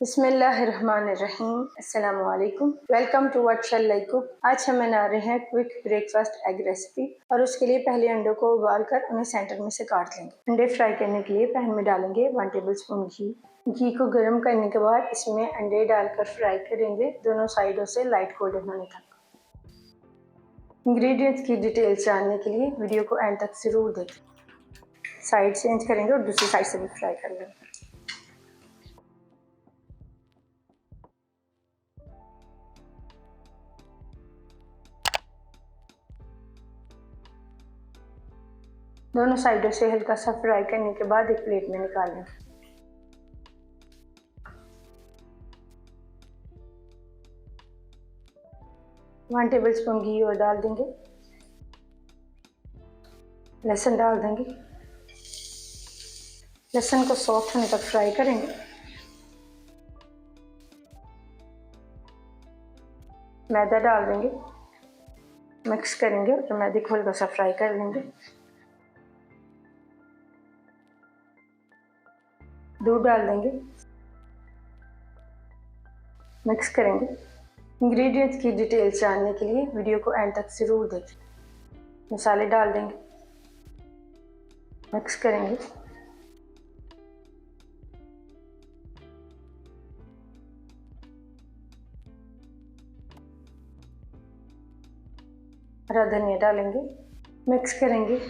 बिस्मिल्लाहिर्रहमानिर्रहीम। अस्सलामु अलैकुम। Welcome to what shall I cook. आज हम बना रहे हैं क्विक ब्रेकफास्ट एग रेसिपी और उसके लिए पहले अंडों को उबाल कर उन्हें सेंटर में से काट लेंगे। अंडे फ्राई करने के लिए पैन में डालेंगे 1 टेबलस्पून घी। घी को गर्म करने के बाद इसमें अंडे डालकर फ्राई करेंगे दोनों साइडों से लाइट गोल्डन होने तक। इंग्रेडिएंट्स की डिटेल्स जानने के लिए वीडियो को एंड तक ज़रूर देखें। साइड चेंज करेंगे और दूसरी साइड से भी फ्राई कर लेंगे। दोनों साइडों से हल्का सा फ्राई करने के बाद एक प्लेट में निकाल लें। वन टेबलस्पून घी और डाल देंगे। लहसुन डाल देंगे। लहसुन को सॉफ्ट होने तक फ्राई करेंगे। मैदा डाल देंगे, मिक्स करेंगे और मैदे को हल्का सा फ्राई कर लेंगे। दूध डाल देंगे, मिक्स करेंगे। इंग्रेडिएंट्स की डिटेल्स जानने के लिए वीडियो को एंड तक ज़रूर देखें। मसाले डाल देंगे, मिक्स करेंगे। हरा धनिया डालेंगे, मिक्स करेंगे।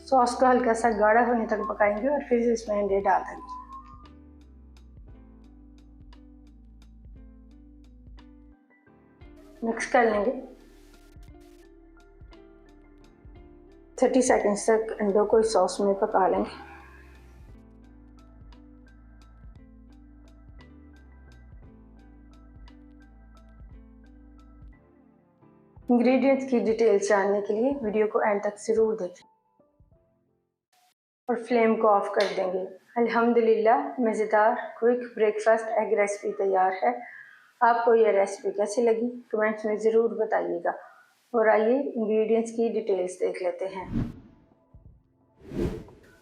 सॉस को हल्का सा गाढ़ा होने तक पकाएंगे और फिर इसमें अंडे डाल देंगे। मिक्स कर लेंगे। 30 सेकंड्स तक अंडों को इस सॉस में पका लेंगे। इंग्रेडिएंट्स की डिटेल्स जानने के लिए वीडियो को एंड तक ज़रूर देखें और फ्लेम को ऑफ कर देंगे। अल्हम्दुलिल्लाह मज़ेदार क्विक ब्रेकफास्ट एग रेसिपी तैयार है। आपको यह रेसिपी कैसी लगी कमेंट्स में ज़रूर बताइएगा। और आइए इंग्रेडिएंट्स की डिटेल्स देख लेते हैं।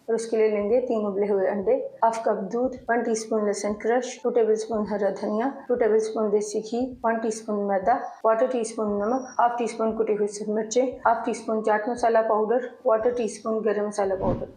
और उसके लिए लेंगे 3 उबले हुए अंडे, हाफ कप दूध, 1 टीस्पून लहसुन क्रश, 2 टेबलस्पून हरा धनिया, 2 टेबलस्पून देसी घी, 1 टीस्पून मैदा, 1/4 टीस्पून नमक, हाफ टीस्पून कुटी हुई मिर्चें, half teaspoon chaat masala powder, 1/4 teaspoon गरम मसाला पाउडर।